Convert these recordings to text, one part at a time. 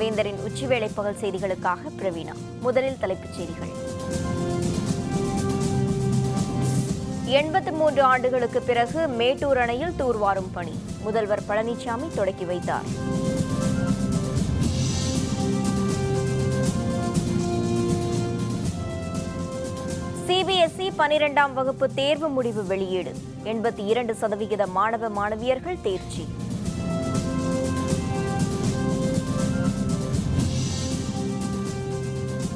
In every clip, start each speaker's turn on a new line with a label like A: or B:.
A: வேந்தரின் உச்சிவேளை பகல் செய்திகளுக்காக பிரவீணா. முதலில் தலைப்புச் செய்திகள். 83 ஆண்டுகளுக்கு பிறகு மேட்டூர் அணையில் தூர்வாரும் பணி முதல்வர் பழனிசாமி தொடக்கி வைத்தார். சிபிஎஸ்இ 12ஆம் வகுப்பு தேர்வு முடிவு வெளியீடு. 82% மாணவ மாணவியர்கள் தேர்ச்சி.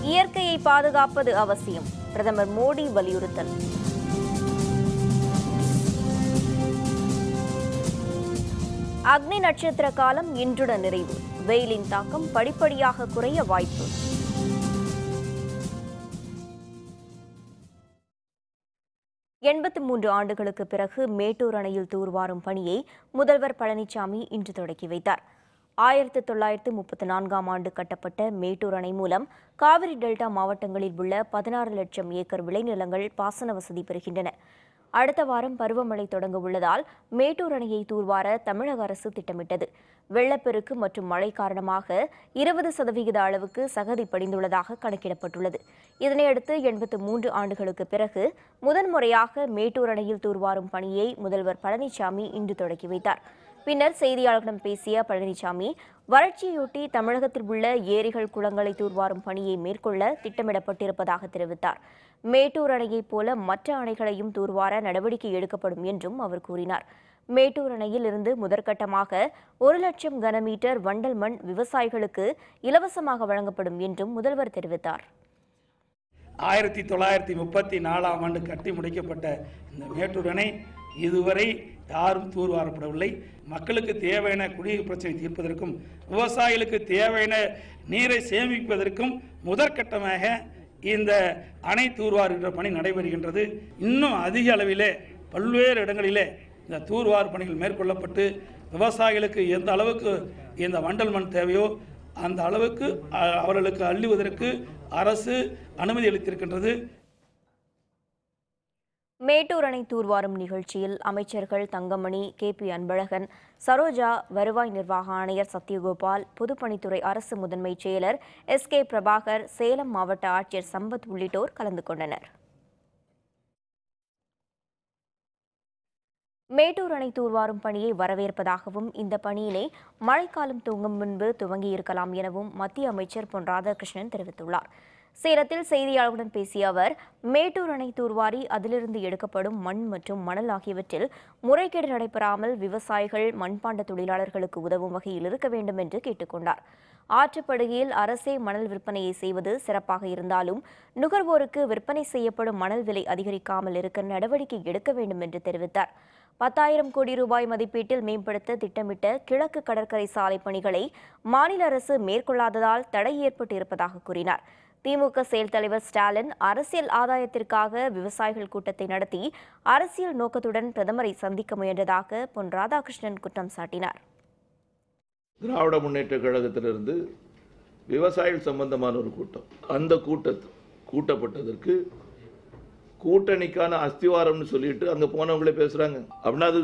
A: இயற்கையை பாதுகாப்பது அவசியம், பிரதமர் மோடி வலியுறுத்தல். அக்னி நட்சத்திர காலம் இன்றுடன் நிறைவு. வெயிலின் தாக்கம் படிப்படியாக குறைய வாய்ப்பு. எண்பத்து 3 ஆண்டுகளுக்கு பிறகு மேட்டூர் அணையில் தூர்வாரும் பணியை முதல்வர் பழனிசாமி இன்று தொடக்கி வைத்தார். 1934ஆம் ஆண்டு கட்டப்பட்ட மேட்டூர் அணை மூலம் காவிரி டெல்டா மாவட்டங்களில் உள்ள 16 லட்சம் ஏக்கர் விளைநிலங்கள் பாசன வசதி பெறுகின்றன. அடுத்த வாரம் பருவமழை தொடங்க உள்ளதால் மேட்டூர் அணையை தூர்வார தமிழக அரசு திட்டமிட்டது. வெள்ளப்பெருக்கு மற்றும் மழை காரணமாக 20% அளவுக்கு சகதி படிந்துள்ளதாக கணக்கிடப்பட்டுள்ளது. இதனையடுத்து 83 ஆண்டுகளுக்கு பிறகு முதன்முறையாக மேட்டூர் அணையில் தூர்வாரும் பணியை முதல்வர் பழனிசாமி இன்று தொடக்கி வைத்தார். பின்னர் செய்தியாளர்களிடம் பேசிய பழனிசாமி, வறட்சியொட்டி தமிழகத்தில் உள்ள ஏரிகள் குளங்களை தூர்வாரும் பணியை மேற்கொள்ள திட்டமிடப்பட்டிருப்பதாக தெரிவித்தார். மேட்டூர் அணையைப் போல மற்ற அணைகளையும் தூர்வார நடவடிக்கை எடுக்கப்படும் என்றும் அவர் கூறினார். மேட்டூர் அணையில் இருந்து முதற்கட்டமாக 1 லட்சம் கனமீட்டர் வண்டல் மண் விவசாயிகளுக்கு இலவசமாக வழங்கப்படும் என்றும் முதல்வர் தெரிவித்தார்.
B: 1934ஆம் ஆண்டு கட்டி முடிக்கப்பட்ட இந்த மேட்டூர் அணை இதுவரை யாரும் தூர்வாரப்படவில்லை. மக்களுக்கு தேவையான குடிநீர் பிரச்சனை தீர்ப்பதற்கும் விவசாயிகளுக்கு தேவையான நீரை சேமிப்பதற்கும் முதற்கட்டமாக இந்த அணை தூர்வாருகிற பணி நடைபெறுகின்றது. இன்னும் அதிக அளவிலே பல்வேறு இடங்களிலே இந்த தூர்வார் பணிகள் மேற்கொள்ளப்பட்டு விவசாயிகளுக்கு எந்த அளவுக்கு இந்த வண்டல் மண் தேவையோ அந்த அளவுக்கு அவர்களுக்கு அள்ளுவதற்கு அரசு அனுமதி அளித்திருக்கின்றது.
A: மேட்டூர் அணை தூர்வாரும் நிகழ்ச்சியில் அமைச்சர்கள் தங்கமணி, KP அன்பழகன், சரோஜா, வருவாய் நிர்வாக ஆணையர் சத்யகோபால், பொதுப்பணித்துறை அரசு முதன்மை செயலர் SK பிரபாகர், சேலம் மாவட்ட ஆட்சியர் சம்பத் உள்ளிட்டோர் கலந்து கொண்டனர். மேட்டூர் அணை தூர்வாரும் பணியை வரவேற்பதாகவும் இந்த பணியினை மழைக்காலம் துவங்கும் முன்பு துவங்கியிருக்கலாம் எனவும் மத்திய அமைச்சர் பொன் ராதாகிருஷ்ணன் தெரிவித்துள்ளார். சேலத்தில் செய்தியாளர்களுடன் பேசிய அவர், மேட்டூர் அணை தூர்வாரி அதிலிருந்து எடுக்கப்படும் மண் மற்றும் மணல் ஆகியவற்றில் முறைகேடு நடைபெறாமல் விவசாயிகள், மண்பாண்ட தொழிலாளர்களுக்கு உதவும் வகையில் இருக்க வேண்டும் என்று கேட்டுக்கொண்டார். ஆற்றுப்படுகையில் அரசே மணல் விற்பனையை செய்வது சிறப்பாக இருந்தாலும் நுகர்வோருக்கு விற்பனை செய்யப்படும் மணல் விலை அதிகரிக்காமல் இருக்க நடவடிக்கை எடுக்க வேண்டும் என்று தெரிவித்தார். 10,000 கோடி ரூபாய் மதிப்பீட்டில் மேம்படுத்த திட்டமிட்ட கிழக்கு கடற்கரை சாலை பணிகளை மாநில அரசு மேற்கொள்ளாததால் தடை ஏற்பட்டு இருப்பதாக கூறினார். திமுக செயல் தலைவர் ஸ்டாலின் அரசியல் ஆதாயத்திற்காக விவசாயிகள் கூட்டத்தை நடத்தி அரசியல் நோக்கத்துடன் பிரதமரை சந்திக்க முயன்றதாக பொன் ராதாகிருஷ்ணன் குற்றம் சாட்டினார்.
C: திராவிட முன்னேற்ற கழகத்திலிருந்து விவசாயிகள் சம்பந்தமான ஒரு கூட்டம், அந்த கூட்டப்பட்டதற்கு கூட்டணிக்கான அஸ்திவாரம்னு சொல்லிட்டு அங்க போனவங்களே பேசுறாங்க. அப்படின்னா அது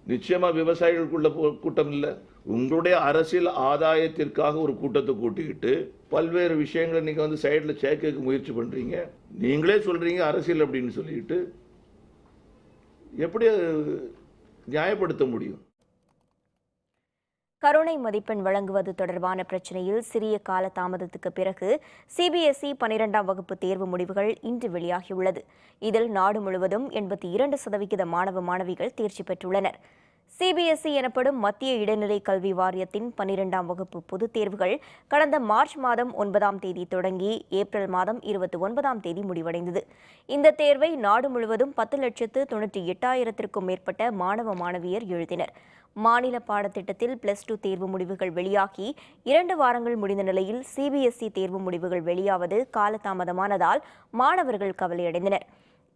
C: நிச்சயமா விவசாயிகளுக்குள்ள கூட்டம் இல்லை. உங்களுடைய அரசியல் ஆதாயத்திற்காக ஒரு கூட்டத்தை கூட்டிக்கிட்டு பல்வேறு விஷயங்களை நீங்க வந்து சைட்ல சேர்க்க முயற்சி பண்றீங்க. நீங்களே சொல்றீங்க அரசியல் அப்படின்னு சொல்லிட்டு எப்படி நியாயப்படுத்த முடியும்?
A: கருணை மதிப்பெண் வழங்குவது தொடர்பான பிரச்சினையில் சிறிய கால தாமதத்துக்கு பிறகு சிபிஎஸ்இ 12ஆம் வகுப்பு தேர்வு முடிவுகள் இன்று வெளியாகியுள்ளது. இதில் நாடு முழுவதும் 82% மாணவ மாணவிகள் தேர்ச்சி பெற்றுள்ளனர். சிபிஎஸ்இ எனப்படும் மத்திய இடைநிலை கல்வி வாரியத்தின் 12ஆம் வகுப்பு பொதுத் தேர்வுகள் கடந்த மார்ச் மாதம் 9ஆம் தேதி தொடங்கி ஏப்ரல் மாதம் 29ஆம் தேதி முடிவடைந்தது. இந்த தேர்வை நாடு முழுவதும் 10,98,000க்கும் மேற்பட்ட மாணவ மாணவியர் எழுதினர். மாநில பாடத்திட்டத்தில் +2 தேர்வு முடிவுகள் வெளியாகி 2 வாரங்கள் முடிந்த நிலையில் சிபிஎஸ்இ தேர்வு முடிவுகள் வெளியாவது காலதாமதமானதால் மாணவர்கள் கவலையடைந்தனர்.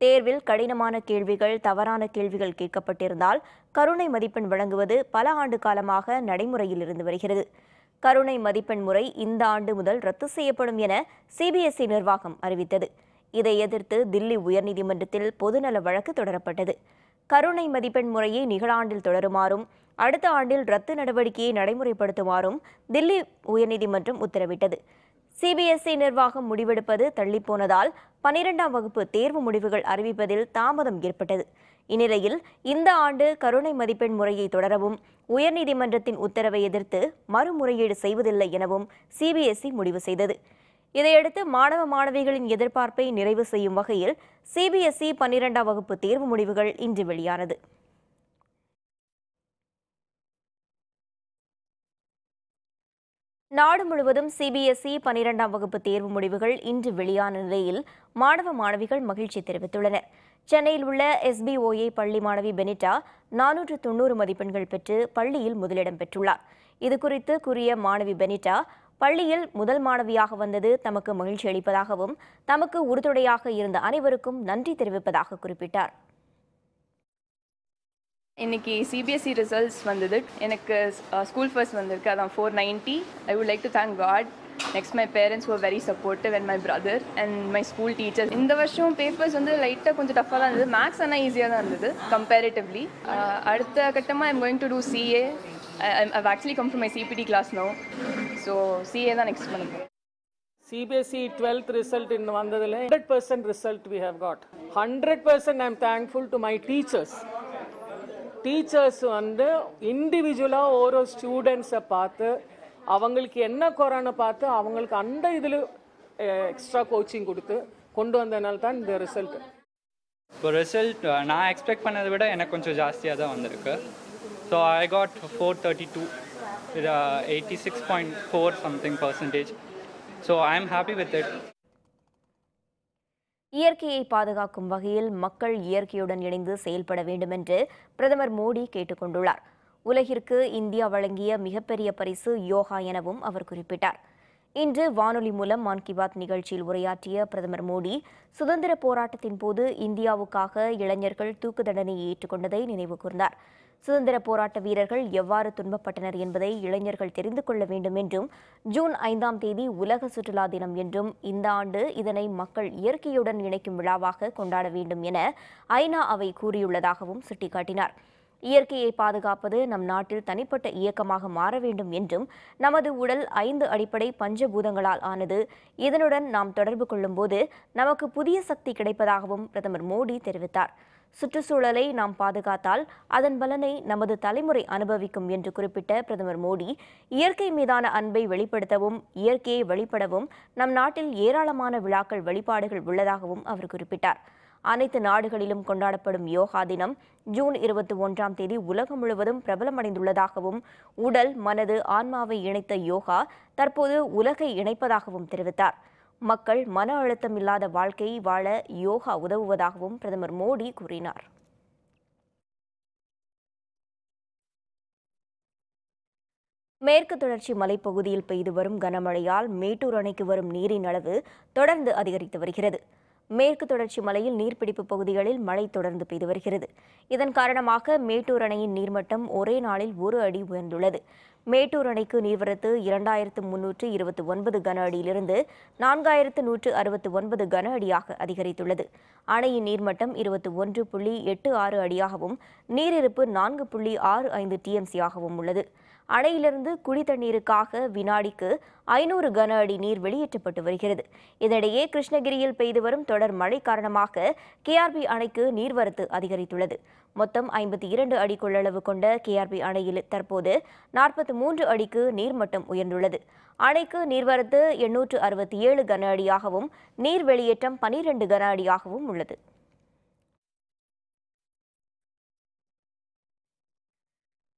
A: தேர்வில் கடினமான கேள்விகள், தவறான கேள்விகள் கேட்கப்பட்டிருந்தால் கருணை மதிப்பெண் வழங்குவது பல ஆண்டு காலமாக நடைமுறையில் இருந்து வருகிறது. கருணை மதிப்பெண் முறை இந்த ஆண்டு முதல் ரத்து செய்யப்படும் என சிபிஎஸ்இ நிர்வாகம் அறிவித்தது. இதை எதிர்த்து தில்லி உயர்நீதிமன்றத்தில் பொதுநல வழக்கு தொடரப்பட்டது. கருணை மதிப்பெண் முறையை நிகழாண்டில் தொடருமாறும் அடுத்த ஆண்டில் ரத்து நடவடிக்கையை நடைமுறைப்படுத்துமாறும் தில்லி உயர்நீதிமன்றம் உத்தரவிட்டது. சிபிஎஸ்இ நிர்வாகம் முடிவெடுப்பது தள்ளிப்போனதால் 12ஆம் வகுப்பு தேர்வு முடிவுகள் அறிவிப்பதில் தாமதம் ஏற்பட்டது. இந்நிலையில் இந்த ஆண்டு கருணை மதிப்பெண் முறையை தொடரவும் உயர்நீதிமன்றத்தின் உத்தரவை எதிர்த்து மறுமுறையீடு செய்வதில்லை எனவும் சிபிஎஸ்இ முடிவு செய்தது. இதையடுத்து மாணவ மாணவிகளின் எதிர்பார்ப்பை நிறைவு செய்யும் வகையில் சிபிஎஸ்இ 12ஆம் வகுப்பு தேர்வு முடிவுகள் இன்று வெளியானது. நாடு முழுவதும் சிபிஎஸ்இ 12ஆம் வகுப்பு தேர்வு முடிவுகள் இன்று வெளியான நிலையில் மாணவ மாணவிகள் மகிழ்ச்சி தெரிவித்துள்ளனர். சென்னையில் உள்ள SBOA பள்ளி மாணவி பெனிட்டா 490 மதிப்பெண்கள் பெற்று பள்ளியில் முதலிடம் பெற்றுள்ளார். இதுகுறித்து கூறிய மாணவி பெனிட்டா, பள்ளியில் முதல் மாணவியாக வந்தது தமக்கு மகிழ்ச்சி அளிப்பதாகவும் தமக்கு உறுதுணையாக இருந்த அனைவருக்கும் நன்றி தெரிவிப்பதாக குறிப்பிட்டார்.
D: இன்னைக்கு சிபிஎஸ்இ ரிசல்ட்ஸ் வந்தது. எனக்கு ஸ்கூல் ஃபர்ஸ்ட் வந்திருக்கு, அதான் 490. I would like to thank God. Next my parents were very supportive and my brother and my school teachers. இந்த வருஷம் பேப்பர்ஸ் வந்து லைட்டாக கொஞ்சம் டஃப்பாக தான் இருந்தது. மேக்ஸ் ஆனால் ஈஸியாக தான் இருந்தது கம்பேரிட்டிவ்லி. அடுத்த கட்டமாக I'm going to do CA. I've actually come from my CPT class now. So CA தான் நெக்ஸ்ட் பண்ண போகிறேன்.
E: CBSE 12th result in வந்ததில் 100% result we have got. 100% I'm thankful to my teachers. Teachers வந்து இண்டிவிஜுவலாக ஒரு ஸ்டூடெண்ட்ஸை பார்த்து அவங்களுக்கு என்ன குறைன்னு பார்த்து அவங்களுக்கு அந்த இதில் எக்ஸ்ட்ரா கோச்சிங் கொடுத்து கொண்டு வந்ததுனால தான் இந்த ரிசல்ட்.
F: இப்போ ரிசல்ட் நான் எக்ஸ்பெக்ட் பண்ணதை விட எனக்கு கொஞ்சம் ஜாஸ்தியாக தான் வந்திருக்கு. So I got 432 with 86.4 something percentage. So I am happy with it.
A: இயற்கையை பாதுகாக்கும் வகையில் மக்கள் இயற்கையுடன் இணைந்து செயல்பட வேண்டும் என்று பிரதமர் மோடி கேட்டுக் கொண்டுள்ளார். உலகிற்கு இந்தியா வழங்கிய மிகப்பெரிய பரிசு யோகா எனவும் அவர் குறிப்பிட்டார். இன்று வானொலி மூலம் மன் கி பாத் நிகழ்ச்சியில் உரையாற்றிய பிரதமர் மோடி, சுதந்திர போராட்டத்தின் போது இந்தியாவுக்காக இளைஞர்கள் தூக்கு தண்டனையை ஏற்றுக்கொண்டதை நினைவு கூர்ந்தார். சுதந்திர போராட்ட வீரர்கள் எவ்வாறு துன்பப்பட்டனர் என்பதை இளைஞர்கள் தெரிந்து கொள்ள வேண்டும் என்றும், ஜூன் 5ஆம் தேதி உலக சுற்றுலா தினம் என்றும் இந்த ஆண்டு இதனை மக்கள் இயற்கையுடன் இணைக்கும் விழாவாக கொண்டாட வேண்டும் என ஐநா அவை கூறியுள்ளதாகவும் சுட்டிக்காட்டினார். இயற்கையை பாதுகாப்பது நம் நாட்டில் தனிப்பட்ட இயக்கமாக மாற வேண்டும் என்றும், நமது உடல் 5 அடிப்படை பஞ்சபூதங்களால் ஆனது. இதனுடன் நாம் தொடர்பு கொள்ளும்போது நமக்கு புதிய சக்தி கிடைப்பதாகவும் பிரதமர் மோடி தெரிவித்தார். சுற்றுச்சூழலை நாம் பாதுகாத்தால் அதன் பலனை நமது தலைமுறை அனுபவிக்கும் என்று குறிப்பிட்ட பிரதமர் மோடி, இயற்கை மீதான அன்பை வெளிப்படுத்தவும் இயற்கையை வழிபடவும் நம் நாட்டில் ஏராளமான விழாக்கள் வழிபாடுகள் உள்ளதாகவும் அவர் குறிப்பிட்டார். அனைத்து நாடுகளிலும் கொண்டாடப்படும் யோகா தினம் ஜூன் 21ஆம் தேதி உலகம் முழுவதும் பிரபலமடைந்துள்ளதாகவும், உடல், மனது, ஆன்மாவை இணைத்த யோகா தற்போது உலகை இணைப்பதாகவும் தெரிவித்தார். மக்கள் மன அழுத்தம் இல்லாத வாழ்க்கையை வாழ யோகா உதவுவதாகவும் பிரதமர் மோடி கூறினார். மேற்கு தொடர்ச்சி மலைப்பகுதியில் பெய்து வரும் கனமழையால் மேட்டூர் அணைக்கு வரும் நீரின் அளவு தொடர்ந்து அதிகரித்து வருகிறது. மேற்கு தொடர்ச்சி மலையில் நீர்பிடிப்பு பகுதிகளில் மழை தொடர்ந்து பெய்து வருகிறது. இதன் காரணமாக மேட்டூர் அணையின் நீர்மட்டம் ஒரே நாளில் 1 அடி உயர்ந்துள்ளது. மேட்டூர் அணைக்கு நீர்வரத்து 2329 கன அடியிலிருந்து 4169 கன அடியாக அதிகரித்துள்ளது. அணையின் நீர்மட்டம் 21.86 அடியாகவும் நீரிருப்பு 4.65 TMC-ஆகவும் உள்ளது. அணையிலிருந்து குடித்தண்ணீருக்காக வினாடிக்கு 500 கன அடி நீர் வெளியேற்றப்பட்டு வருகிறது. இதனிடையே கிருஷ்ணகிரியில் பெய்து வரும் தொடர் மழை காரணமாக KRB அணைக்கு நீர்வரத்து அதிகரித்துள்ளது. மொத்தம் 52 அடி கொள்ளளவு கொண்ட KRB அணையில் தற்போது 43 அடிக்கு நீர்மட்டம் உயர்ந்துள்ளது. அணைக்கு நீர்வரத்து 867 கன அடியாகவும் நீர் வெளியேற்றம் 12 கன அடியாகவும் உள்ளது.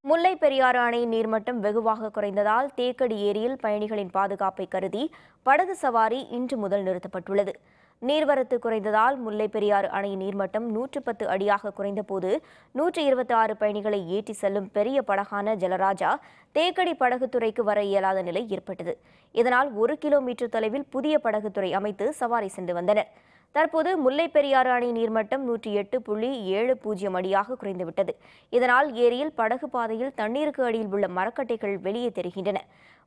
A: முல்லை பெரியாறு அணையின் நீர்மட்டம் வெகுவாக குறைந்ததால் தேக்கடி ஏரியில் பயணிகளின் பாதுகாப்பை கருதி படகு சவாரி இன்று முதல் நிறுத்தப்பட்டுள்ளது. நீர்வரத்து குறைந்ததால் முல்லை பெரியாறு அணையின் நீர்மட்டம் 110 அடியாக குறைந்தபோது 126 பயணிகளை ஏற்றி செல்லும் பெரிய படகான ஜலராஜா தேக்கடி படகுத்துறைக்கு வர இயலாத நிலை ஏற்பட்டது. இதனால் 1 கிலோமீட்டர் தொலைவில் புதிய படகுத்துறை அமைத்து சவாரி சென்று வந்தனர். தற்போது முல்லை பெரியாறு அணை நீர்மட்டம் 108.70 அடியாக குறைந்துவிட்டது. இதனால் ஏரியில் படகு பாதையில் தண்ணீருக்கு அடியில் உள்ள மரக்கட்டைகள் வெளியே தெரிகின்றன.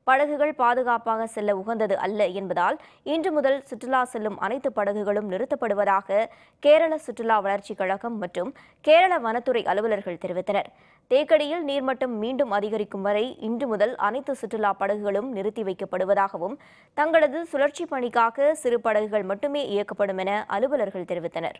A: படகுகள் பாதுகாப்பாக செல்ல உகந்தது அல்ல என்பதால் இன்று முதல் சுற்றுலா செல்லும் அனைத்து படகுகளும் நிறுத்தப்படுவதாக கேரள சுற்றுலா வளர்ச்சிக் கழகம் மற்றும் கேரள வனத்துறை அலுவலர்கள் தெரிவித்தனர். தேக்கடியில் நீர்மட்டம் மீண்டும் அதிகரிக்கும் வரை இன்று முதல் அனைத்து சுற்றுலா படகுகளும் நிறுத்தி வைக்கப்படுவதாகவும் தங்களது சுழற்சி பணிக்காக சிறு படகுகள் மட்டுமே இயக்கப்படும் என அலுவலர்கள் தெரிவித்தனர்.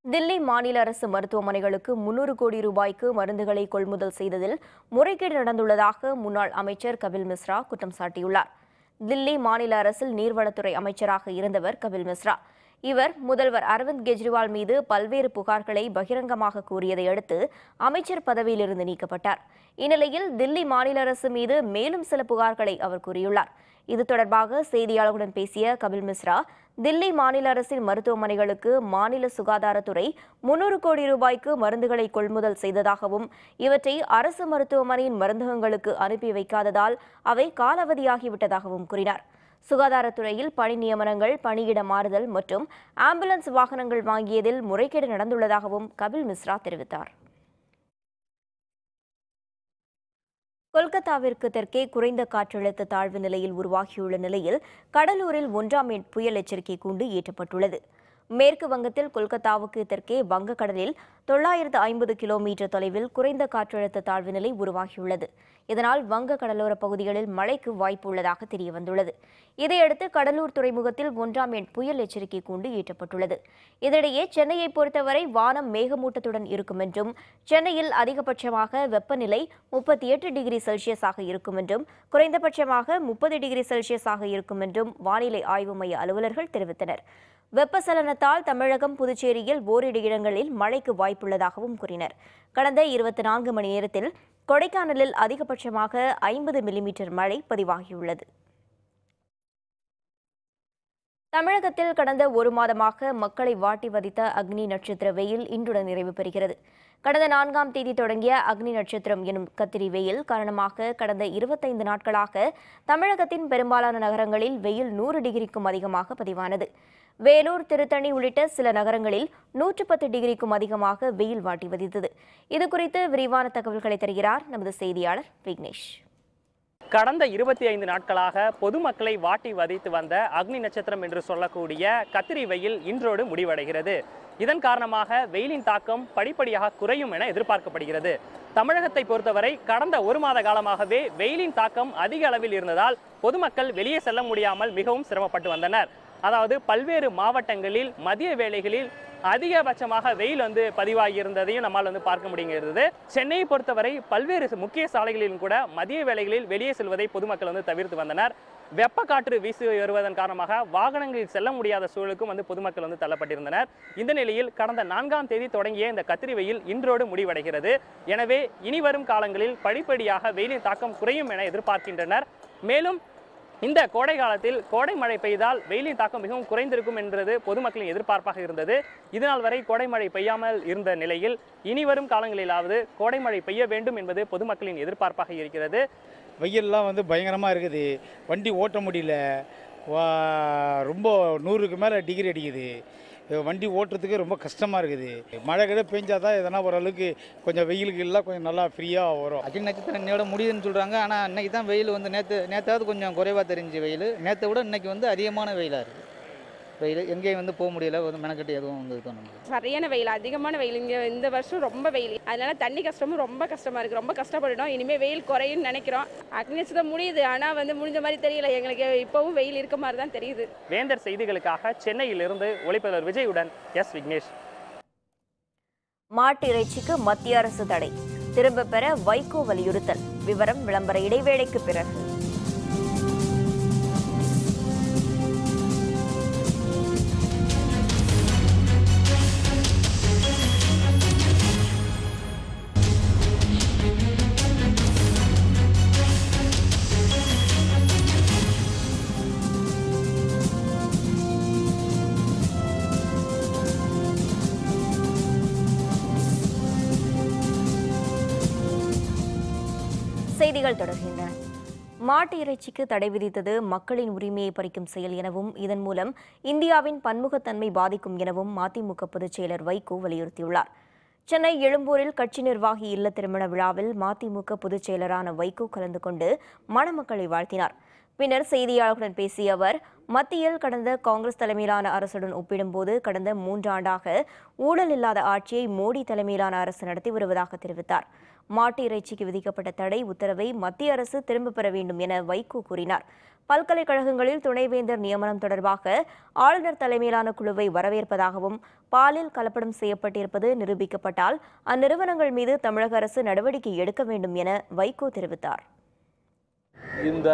A: தில்லி மாநில அரசு மருத்துவமனைகளுக்கு 300 கோடி ரூபாய்க்கு மருந்துகளை கொள்முதல் செய்ததில் முறைகேடு நடந்துள்ளதாக முன்னாள் அமைச்சர் கபில் மிஸ்ரா குற்றம் சாட்டியுள்ளார். தில்லி மாநில அரசில் நீர்வளத்துறை அமைச்சராக இருந்தவர் கபில் மிஸ்ரா. இவர் முதல்வர் அரவிந்த் கெஜ்ரிவால் மீது பல்வேறு புகார்களை பகிரங்கமாக கூறியதை அடுத்து அமைச்சர் பதவியிலிருந்து நீக்கப்பட்டார். இந்நிலையில் தில்லி மாநில அரசு மீது மேலும் சில புகார்களை அவர் கூறியுள்ளார். இது தொடர்பாக செய்தியாளர்களுடன் பேசிய கபில் மிஸ்ரா, தில்லி மாநில அரசின் மருத்துவமனைகளுக்கு மாநில சுகாதாரத்துறை 300 கோடி ரூபாய்க்கு மருந்துகளை கொள்முதல் செய்ததாகவும் இவற்றை அரசு மருத்துவமனையின் மருந்தகங்களுக்கு அனுப்பி வைக்காததால் அவை காலாவதியாகிவிட்டதாகவும் கூறினார். சுகாதாரத்துறையில் பணி நியமனங்கள், பணியிட மாறுதல் மற்றும் ஆம்புலன்ஸ் வாகனங்கள் வாங்கியதில் முறைகேடு நடந்துள்ளதாகவும் கபில் மிஸ்ரா தெரிவித்தார். கொல்கத்தாவிற்கு தெற்கே குறைந்த காற்றழுத்த தாழ்வு நிலையில் உருவாகியுள்ள நிலையில் கடலூரில் 1ஆம் எண் புயல் எச்சரிக்கை கூண்டு ஏற்றப்பட்டுள்ளது. மேற்கு வங்கத்தில் கொல்கத்தாவுக்கு தெற்கே வங்கக்கடலில் 950 கிலோமீட்டர் தொலைவில் குறைந்த காற்றழுத்த தாழ்வு நிலை உருவாகியுள்ளது. இதனால் வங்க கடலோர பகுதிகளில் மழைக்கு வாய்ப்பு உள்ளதாக தெரியவந்துள்ளது. இதையடுத்து கடலூர் துறைமுகத்தில் 1ஆம் எண் புயல் எச்சரிக்கை கூண்டு ஏற்றப்பட்டுள்ளது. இதனிடையே சென்னையை பொறுத்தவரை வானம் மேகமூட்டத்துடன் இருக்கும் என்றும் சென்னையில் அதிகபட்சமாக வெப்பநிலை 38 டிகிரி செல்சியஸாக இருக்கும் என்றும் குறைந்தபட்சமாக 30 டிகிரி செல்சியஸாக இருக்கும் என்றும் வானிலை ஆய்வு மைய அலுவலர்கள் தெரிவித்தனர். வெப்பசலனத்தால் தமிழகம், புதுச்சேரியில் ஓரிரு இடங்களில் மழைக்கு வாய்ப்புள்ளதாகவும் கூறினர். கடந்த 24 மணி நேரத்தில் கொடைக்கானலில் அதிகபட்சமாக 50 மில்லிமீட்டர் மழை பதிவாகியுள்ளது. தமிழகத்தில் கடந்த ஒரு மாதமாக மக்களை வாட்டி வதைத்த அக்னி நட்சத்திர வெயில் இன்றுடன் நிறைவு பெறுகிறது. கடந்த 4ஆம் தேதி தொடங்கிய அக்னி நட்சத்திரம் எனும் கத்திரி வெயில் காரணமாக கடந்த 25 நாட்களாக தமிழகத்தின் பெரும்பாலான நகரங்களில் வெயில் 100 டிகிரிக்கும் அதிகமாக பதிவானது. வேலூர், திருத்தணி உள்ளிட்ட சில நகரங்களில் 110 டிகிரிக்கும் அதிகமாக வெயில் வாட்டி வதைத்தது. இதுகுறித்து விரிவான தகவல்களை தருகிறார் நமது செய்தியாளர் விக்னேஷ்.
G: கடந்த 25 நாட்களாக பொதுமக்களை வாட்டி வதைத்து வந்த அக்னி நட்சத்திரம் என்று சொல்லக்கூடிய கத்திரி வெயில் இன்றோடு முடிவடைகிறது. இதன் காரணமாக வெயிலின் தாக்கம் படிப்படியாக குறையும் என எதிர்பார்க்கப்படுகிறது. தமிழகத்தை பொறுத்தவரை கடந்த ஒரு மாத காலமாகவே வெயிலின் தாக்கம் அதிக அளவில் இருந்ததால் பொதுமக்கள் வெளியே செல்ல முடியாமல் மிகவும் சிரமப்பட்டு வந்தனர். அதாவது பல்வேறு மாவட்டங்களில் மதிய வேளைகளில் அதிகபட்சமாக வெயில் பதிவாகி இருந்ததையும் நம்மால் பார்க்க முடிகிறது. சென்னையை பொறுத்தவரை பல்வேறு முக்கிய சாலைகளிலும் கூட மதிய வேளைகளில் வெளியே செல்வதை பொதுமக்கள் தவிர்த்து வந்தனர். வெப்ப காற்று வீசி வருவதன் காரணமாக வாகனங்களில் செல்ல முடியாத சூழலுக்கும் பொதுமக்கள் தள்ளப்பட்டிருந்தனர். இந்த நிலையில் கடந்த 4ஆம் தேதி தொடங்கிய இந்த கத்திரி வெயில் இன்றோடு முடிவடைகிறது. எனவே இனி வரும் காலங்களில் படிப்படியாக வெயிலின் தாக்கம் குறையும் என எதிர்பார்க்கின்றனர். மேலும் இந்த கோடை காலத்தில் கோடை மழை பெய்தால் வெயிலின் தாக்கம் மிகவும் குறைந்திருக்கும் என்பது பொதுமக்களின் எதிர்பார்ப்பாக இருந்தது. இதனால் வரை கோடை மழை பெய்யாமல் இருந்த நிலையில் இனி வரும் காலங்களிலாவது கோடை மழை பெய்ய வேண்டும் என்பது பொதுமக்களின் எதிர்பார்ப்பாக இருக்கிறது.
H: வெயிலெலாம் பயங்கரமாக இருக்குது. வண்டி ஓட்ட முடியல. ரொம்ப 100க்கு மேலே டிகிரி அடிக்குது. வண்டி ஓட்டுறதுக்கு ரொம்ப கஷ்டமாக இருக்குது. மழை கிட்ட பெஞ்சால் தான் எதனா ஓரளவுக்கு கொஞ்சம் வெயிலுக்கு எல்லாம் கொஞ்சம் நல்லா ஃப்ரீயாக வரும்.
I: அக்னி நட்சத்திரம் இன்னையோட முடியுதுன்னு சொல்கிறாங்க. ஆனால் இன்றைக்கி தான் வெயில் நேற்றாவது கொஞ்சம் குறைவாக தெரிஞ்சு வெயில். நேற்றை விட இன்றைக்கி அதிகமான வெயிலாக இருக்குது. வெயில் எங்கேயும் போக முடியல. மெனக்கட்டு எதுவும் தோணும்.
J: சரியான வெயில், அதிகமான வெயில். இங்கே இந்த வருஷம் ரொம்ப வெயில். அதனால தண்ணி கஷ்டமும் ரொம்ப கஷ்டமாக இருக்குது. ரொம்ப கஷ்டப்படணும். இனிமேல் வெயில் குறையும்னு நினைக்கிறோம். அக்னி நட்சத்திரம் முடியுது, ஆனால் முடிஞ்ச மாதிரி தெரியல. எங்களுக்கு இப்போவும் வெயில் இருக்க மாதிரி தான் தெரியுது.
G: வேந்தர் செய்திகளுக்காக சென்னையிலிருந்து ஒளிப்பதிவாளர் விஜயுடன் எஸ் விக்னேஷ்.
A: மாட்டு இறைச்சிக்கு மத்திய அரசு தடை திரும்ப பெற வைகோ வலியுறுத்தல். விவரம் விளம்பர இடைவேளைக்கு பிறகு. செய்திகள் தொடர்கின்றன. மாட்டு இறைச்சிக்கு தடை விதித்தது மக்களின் உரிமையை பறிக்கும் செயல் எனவும் இதன் மூலம் இந்தியாவின் பன்முகத்தன்மை பாதிக்கும் எனவும் மதிமுக பொதுச் செயலர் வைகோ வலியுறுத்தியுள்ளார். சென்னை எழும்பூரில் கட்சி நிர்வாகி இல்ல திருமண விழாவில் மதிமுக பொதுச் செயலரான வைகோ கலந்து கொண்டு மணமக்களை வாழ்த்தினார். பின்னர் செய்தியாளர்களுடன் பேசிய அவர், மத்தியில் கடந்த காங்கிரஸ் தலைமையிலான அரசுடன் ஒப்பிடும்போது கடந்த 3 ஆண்டாக ஊழல் இல்லாத ஆட்சியை மோடி தலைமையிலான அரசு நடத்தி வருவதாக தெரிவித்தார். மாட்டு இறைச்சிக்கு விதிக்கப்பட்ட தடை உத்தரவை மத்திய அரசு திரும்பப் பெற வேண்டும் என வைகோ கூறினார். பல்கலைக்கழகங்களில் துணைவேந்தர் நியமனம் தொடர்பாக ஆளுநர் தலைமையிலான குழுவை வரவேற்பதாகவும், பாலில் கலப்படம் செய்யப்பட்டிருப்பது நிரூபிக்கப்பட்டால் அந்நிறுவனங்கள் மீது தமிழக அரசு நடவடிக்கை எடுக்க வேண்டும் என வைகோ தெரிவித்தார்.
K: இந்த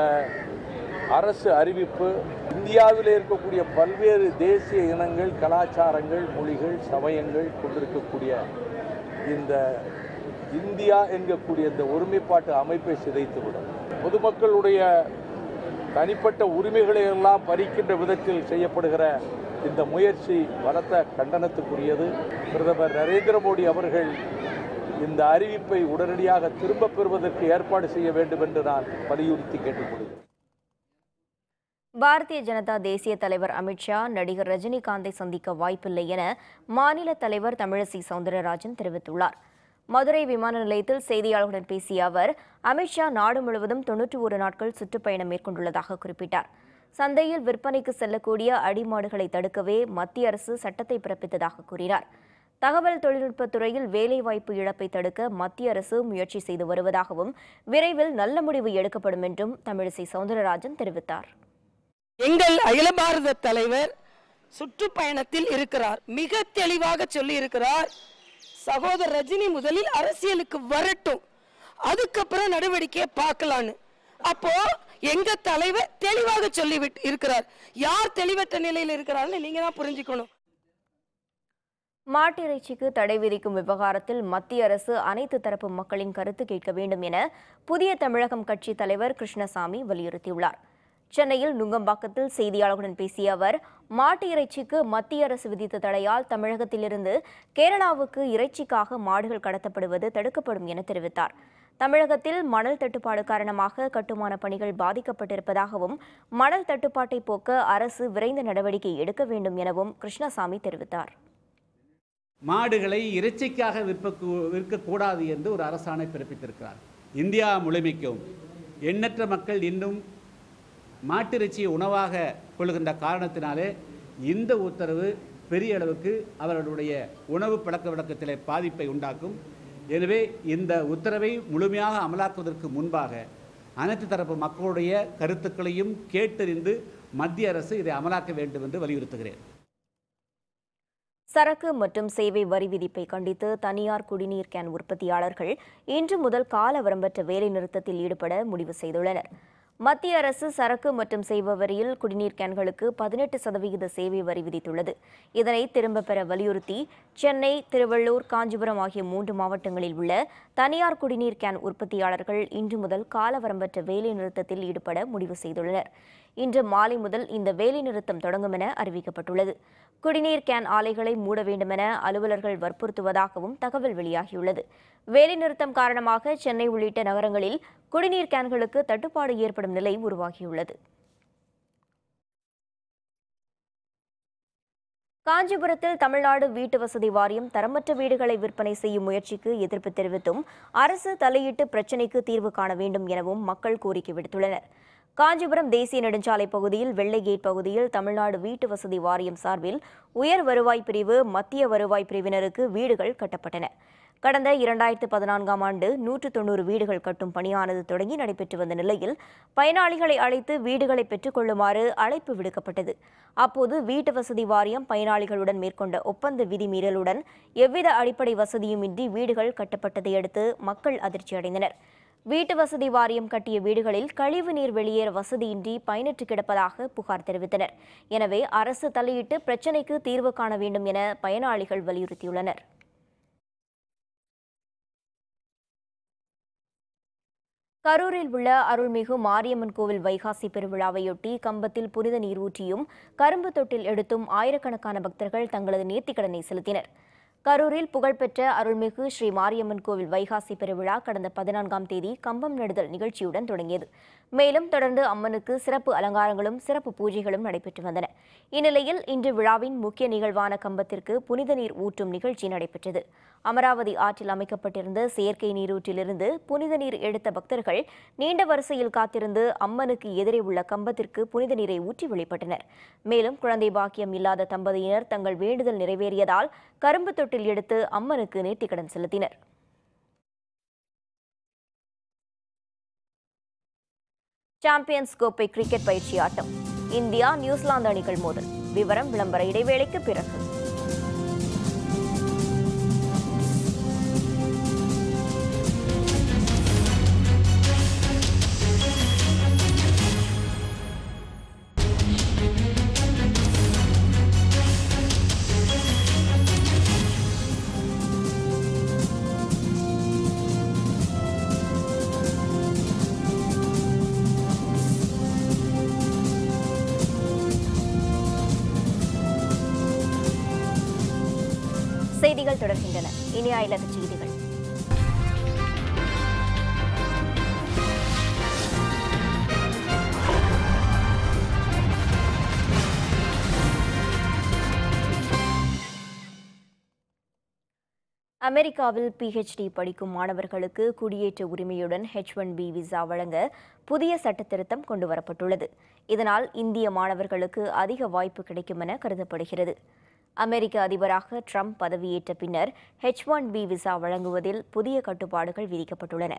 K: அரசு அறிவிப்பு இந்தியாவில் இருக்கக்கூடிய பல்வேறு தேசிய இனங்கள், கலாச்சாரங்கள், மொழிகள், சமயங்கள் கொண்டிருக்கக்கூடிய இந்த இந்தியா என்கக்கூடிய இந்த ஒருமைப்பாட்டு அமைப்பை சிதைத்துவிடும். பொதுமக்களுடைய தனிப்பட்ட உரிமைகளை எல்லாம் பறிக்கின்ற விதத்தில் செய்யப்படுகிற இந்த முயற்சி பலத்த கண்டனத்துக்குரியது. பிரதமர் நரேந்திர மோடி அவர்கள் இந்த அறிவிப்பை உடனடியாக திரும்பப் பெறுவதற்கு ஏற்பாடு செய்ய வேண்டும் என்று நான் வலியுறுத்தி கேட்டுக்கொள்கிறேன்.
A: பாரதிய ஜனதா தேசிய தலைவர் அமித்ஷா நடிகர் ரஜினிகாந்தை சந்திக்க வாய்ப்பில்லை என மாநில தலைவர் தமிழிசை சவுந்தரராஜன் தெரிவித்துள்ளார். மதுரை விமான நிலையத்தில் செய்தியாளர்களுடன் பேசிய அவர், அமித்ஷா நாடு முழுவதும் 91 நாட்கள் சுற்றுப்பயணம் மேற்கொண்டுள்ளதாக குறிப்பிட்டார். சந்தையில் விற்பனைக்கு செல்லக்கூடிய அடிமாடுகளை தடுக்கவே மத்திய அரசு சட்டத்தை பிறப்பித்ததாக கூறினார். தகவல் தொழில்நுட்பத் துறையில் வேலைவாய்ப்பு இழப்பை தடுக்க மத்திய அரசு முயற்சி செய்து வருவதாகவும், விரைவில் நல்ல முடிவு எடுக்கப்படும் என்றும் தமிழிசை சவுந்தரராஜன் தெரிவித்தார்.
L: எங்கள் அகில பாரத தலைவர் சுற்றுப்பயணத்தில் இருக்கிறார். மிக தெளிவாக சொல்லி இருக்கிறார், சகோதரர் ரஜினி முதலில் அரசியலுக்கு வரட்டும், அதுக்கப்புறம் நடவடிக்கையை பார்க்கலான்னு. அப்போ எங்க தலைவர் தெளிவாக சொல்லி இருக்கிறார். யார் தெளிவற்ற நிலையில் இருக்கிறார்னு நீங்க தான் புரிஞ்சுக்கணும்.
A: மாட்டு இறைச்சிக்கு தடை விதிக்கும் விவகாரத்தில் மத்திய அரசு அனைத்து தரப்பு மக்களின் கருத்து கேட்க வேண்டும் என புதிய தமிழகம் கட்சி தலைவர் கிருஷ்ணசாமி வலியுறுத்தியுள்ளார். சென்னையில் நுங்கம்பாக்கத்தில் செய்தியாளர்களுடன் பேசிய அவர், மாட்டு இறைச்சிக்கு மத்திய அரசு விதித்த தடையால் தமிழகத்திலிருந்து கேரளாவுக்கு இறைச்சிக்காக மாடுகள் கடத்தப்படுவது தடுக்கப்படும் என தெரிவித்தார். தமிழகத்தில் மணல் தட்டுப்பாடு காரணமாக கட்டுமான பணிகள் பாதிக்கப்பட்டிருப்பதாகவும், மணல் தட்டுப்பாட்டை போக்க அரசு விரைந்த நடவடிக்கை எடுக்க வேண்டும் எனவும் கிருஷ்ணசாமி தெரிவித்தார்.
M: மாடுகளை இறைச்சிக்காக விற்கக்கூடாது என்று ஒரு அரசாணை பிறப்பித்திருக்கிறார். இந்தியா முழுமைக்கும் எண்ணற்ற மக்கள் இன்னும் மாட்டிறைச்சியை உணவாக கொள்கின்ற காரணத்தினாலே இந்த உத்தரவு பெரிய அளவுக்கு அவர்களுடைய உணவு பழக்க வழக்கத்திலே பாதிப்பை உண்டாக்கும். எனவே இந்த உத்தரவை முழுமையாக அமலாக்குவதற்கு முன்பாக அனைத்து தரப்பு மக்களுடைய கருத்துக்களையும் கேட்டறிந்து மத்திய அரசு இதை அமலாக்க வேண்டும் என்று வலியுறுத்துகிறேன்.
A: சரக்கு மற்றும் சேவை வரி விதிப்பை கண்டித்து தனியார் குடிநீர் கேன் உற்பத்தியாளர்கள் இன்று முதல் கால வரம்பற்ற வேலைநிறுத்தத்தில் ஈடுபட முடிவு செய்துள்ளனர். மத்திய அரசு சரக்கு மற்றும் சேவை வரியில் குடிநீர் கேன்களுக்கு 18% சேவை வரி விதித்துள்ளது. இதனை திரும்பப் பெற வலியுறுத்தி சென்னை, திருவள்ளூர், காஞ்சிபுரம் ஆகிய 3 மாவட்டங்களில் உள்ள தனியார் குடிநீர் கேன் உற்பத்தியாளர்கள் இன்று முதல் காலவரம்பற்ற வேலைநிறுத்தத்தில் ஈடுபட முடிவு செய்துள்ளனர். இன்று மாலை முதல் இந்த வேலைநிறுத்தம் தொடங்கும் என அறிவிக்கப்பட்டுள்ளது. குடிநீர் கேன் ஆலைகளை மூட வேண்டுமென அலுவலர்கள் வற்புறுத்துவதாகவும் தகவல் வெளியாகியுள்ளது. வேலைநிறுத்தம் காரணமாக சென்னை உள்ளிட்ட நகரங்களில் குடிநீர் கேன்களுக்கு தட்டுப்பாடு ஏற்படும் நிலை உருவாகியுள்ளது. காஞ்சிபுரத்தில் தமிழ்நாடு வீட்டு வசதி வாரியம் தரமற்ற வீடுகளை விற்பனை செய்யும் முயற்சிக்கு எதிர்ப்பு தெரிவித்தும் அரசு தலையிட்டு பிரச்சினைக்கு தீர்வு காண வேண்டும் எனவும் மக்கள் கோரிக்கை விடுத்துள்ளனர். காஞ்சிபுரம் தேசிய நெடுஞ்சாலை பகுதியில் வெள்ளை கேட் பகுதியில் தமிழ்நாடு வீட்டு வசதி வாரியம் சார்பில் உயர் வருவாய் பிரிவு, மத்திய வருவாய் பிரிவினருக்கு வீடுகள் கட்டப்பட்டன. கடந்த 2014ஆம் ஆண்டு 190 வீடுகள் கட்டும் பணியானது தொடங்கி நடைபெற்று வந்த நிலையில் பயனாளிகளை அழைத்து வீடுகளை பெற்றுக்கொள்ளுமாறு அழைப்பு விடுக்கப்பட்டது. அப்போது வீட்டு வசதி வாரியம் பயனாளிகளுடன் மேற்கொண்ட ஒப்பந்த விதிமீறலுடன் எவ்வித அடிப்படை வசதியுமின்றி வீடுகள் கட்டப்பட்டதை அடுத்து மக்கள் அதிர்ச்சியடைந்தனர். வீட்டு வசதி வாரியம் கட்டிய வீடுகளில் கழிவு நீர் வெளியேற வசதியின்றி பயனற்று கிடப்பதாக புகார் தெரிவித்தனர். எனவே அரசு தலையிட்டு பிரச்சினைக்கு தீர்வு காண வேண்டும் என பயனாளிகள் வலியுறுத்தியுள்ளனர். கரூரில் உள்ள அருள்மிகு மாரியம்மன் கோவில் வைகாசி பெருவிழாவையொட்டி கம்பத்தில் புனித நீர் ஊற்றியும் கரும்பு தொட்டில் எடுத்தும் ஆயிரக்கணக்கான பக்தர்கள் தங்களது நேர்த்திக்கடனை செலுத்தினர். கரூரில் புகழ்பெற்ற அருள்மிகு ஸ்ரீ மாரியம்மன் கோவில் வைகாசி பெருவிழா கடந்த 14ஆம் தேதி கம்பம் நடுதல் நிகழ்ச்சியுடன் தொடங்கியது. மேலும் தொடர்ந்து அம்மனுக்கு சிறப்பு அலங்காரங்களும் சிறப்பு பூஜைகளும் நடைபெற்று வந்தன. இந்நிலையில் இன்று விழாவின் முக்கிய நிகழ்வான கம்பத்திற்கு புனித நீர் ஊற்றும் நிகழ்ச்சி நடைபெற்றது. அமராவதி ஆற்றில் அமைக்கப்பட்டிருந்த செயற்கை நீரூற்றிலிருந்து புனித நீர் எடுத்த பக்தர்கள் நீண்ட வரிசையில் காத்திருந்து அம்மனுக்கு எதிரே உள்ள கம்பத்திற்கு புனித நீரை ஊற்றி வழிபட்டனர். மேலும் குழந்தை பாக்கியம் இல்லாத தம்பதியினர் தங்கள் வேண்டுதல் நிறைவேறியதால் கரும்பு தொட்டில் எடுத்து அம்மனுக்கு நேர்த்திக்கடன் செலுத்தினர். சாம்பியன்ஸ் கோப்பை கிரிக்கெட் பயிற்சி ஆட்டம். இந்தியா நியூசிலாந்து அணிகள் மோதல். விவரம் விளம்பர இடைவேளைக்கு பிறகு. செய்திகள் தொடர்கின்றன. இனி அயலக செய்திகள். அமெரிக்காவில் PhD படிக்கும் மாணவர்களுக்கு குடியேற்ற உரிமையுடன் H1B விசா வழங்க புதிய சட்டத்திருத்தம் கொண்டுவரப்பட்டுள்ளது. இதனால் இந்திய மாணவர்களுக்கு அதிக வாய்ப்பு கிடைக்கும் என கருதப்படுகிறது. அமெரிக்க அதிபராக ட்ரம்ப் பதவியேற்ற பின்னர் H1B விசா வழங்குவதில் புதிய கட்டுப்பாடுகள் விதிக்கப்பட்டுள்ளன.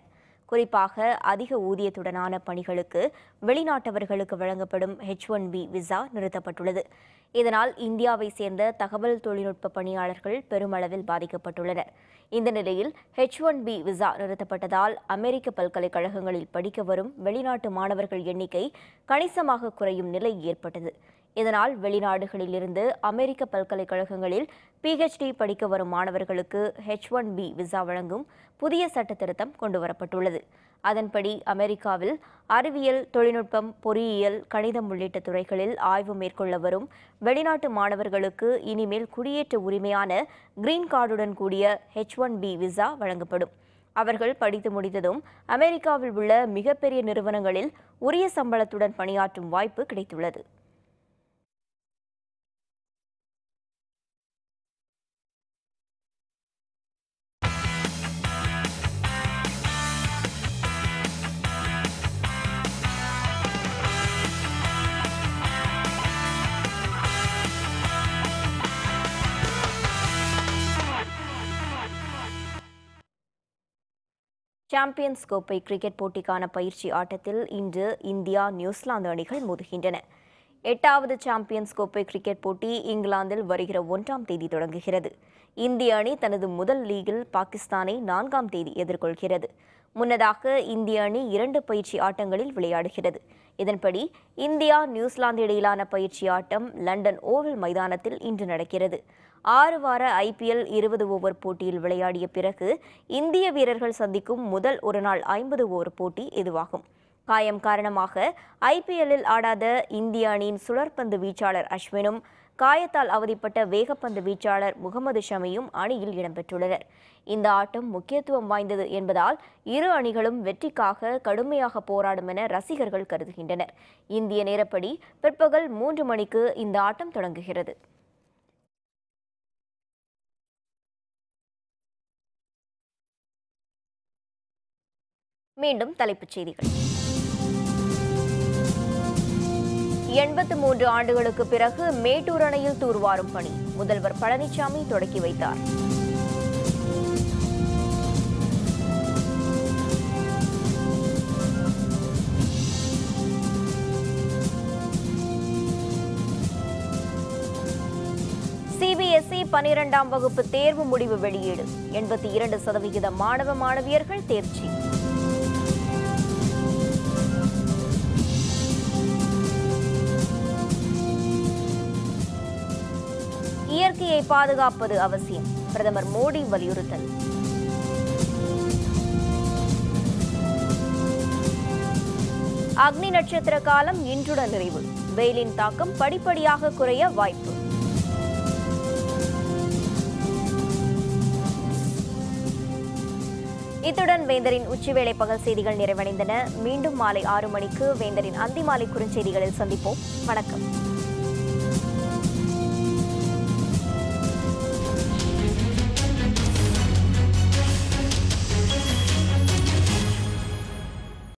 A: குறிப்பாக அதிக ஊதியத்துடனான பணிகளுக்கு வெளிநாட்டவர்களுக்கு வழங்கப்படும் H1B விசா நிறுத்தப்பட்டுள்ளது. இதனால் இந்தியாவை சேர்ந்த தகவல் தொழில்நுட்ப பணியாளர்கள் பெருமளவில் பாதிக்கப்பட்டுள்ளனர். இந்த நிலையில் H1B விசா நிறுத்தப்பட்டதால் அமெரிக்க பல்கலைக்கழகங்களில் படிக்க வரும் வெளிநாட்டு மாணவர்கள் எண்ணிக்கை கணிசமாக குறையும் நிலை ஏற்பட்டது. இதனால் வெளிநாடுகளிலிருந்து அமெரிக்க பல்கலைக்கழகங்களில் PhD படிக்க வரும் மாணவர்களுக்கு H1B விசா வழங்கும் புதிய சட்டத்திருத்தம் கொண்டுவரப்பட்டுள்ளது. அதன்படி அமெரிக்காவில் அறிவியல், தொழில்நுட்பம், பொறியியல், கணிதம் உள்ளிட்ட துறைகளில் ஆய்வு மேற்கொள்ள வரும் வெளிநாட்டு மாணவர்களுக்கு இனிமேல் குடியேற்ற உரிமையான கிரீன் கார்டுடன் கூடிய H1B விசா வழங்கப்படும். அவர்கள் படித்து முடித்ததும் அமெரிக்காவில் உள்ள மிகப்பெரிய நிறுவனங்களில் உரிய சம்பளத்துடன் பணியாற்றும் வாய்ப்பு கிடைத்துள்ளது. சாம்பியன்ஸ் கோப்பை கிரிக்கெட் போட்டிக்கான பயிற்சி ஆட்டத்தில் இன்று இந்தியா நியூசிலாந்து அணிகள் மோதுகின்றன. 8வது சாம்பியன்ஸ் கோப்பை கிரிக்கெட் போட்டி இங்கிலாந்தில் வருகிற 1ஆம் தேதி தொடங்குகிறது. இந்திய அணி தனது முதல் லீகில் பாகிஸ்தானை 4ஆம் தேதி எதிர்கொள்கிறது. முன்னதாக இந்திய அணி 2 பயிற்சி ஆட்டங்களில் விளையாடுகிறது. இதன்படி இந்தியா நியூசிலாந்து இடையிலான பயிற்சி ஆட்டம் லண்டன் ஓவல் மைதானத்தில் இன்று நடக்கிறது. 6 வார IPL 20 ஓவர் போட்டியில் விளையாடிய பிறகு இந்திய வீரர்கள் சந்திக்கும் முதல் ஒருநாள் 50 ஓவர் போட்டி இதுவாகும். காயம் காரணமாக IPL-இல் ஆடாத இந்திய அணியின் சுழற்பந்து வீச்சாளர் அஸ்வினும் காயத்தால் அவதிப்பட்ட வேகப்பந்து வீச்சாளர் முகமது ஷமியும் அணியில் இடம்பெற்றுள்ளனர். இந்த ஆட்டம் முக்கியத்துவம் வாய்ந்தது என்பதால் இரு அணிகளும் வெற்றிக்காக கடுமையாக போராடும் என ரசிகர்கள் கருதுகின்றனர். இந்திய நேரப்படி பிற்பகல் 3 மணிக்கு இந்த ஆட்டம் தொடங்குகிறது. மீண்டும் தலைப்புச் செய்திகள். 83 ஆண்டுகளுக்கு பிறகு மேட்டூர் அணையில் தூர்வாரும் பணி முதல்வர் பழனிசாமி தொடக்கி வைத்தார். CBSE 12ஆம் வகுப்பு தேர்வு முடிவு வெளியீடு. 82% மாணவ மாணவியர்கள் தேர்ச்சி. இயற்கையை பாதுகாப்பது அவசியம். பிரதமர் மோடி வலியுறுத்தல். அக்னி நட்சத்திர காலம் இன்றுடன் நிறைவு. வெயிலின் தாக்கம் படிப்படியாக குறைய வாய்ப்பு. இத்துடன் வேந்தரின் உச்சிவேளை பகல் செய்திகள் நிறைவடைந்தன. மீண்டும் மாலை 6 மணிக்கு வேந்தரின் அந்திமாலை குறுஞ்செய்திகளில் சந்திப்போம். வணக்கம்.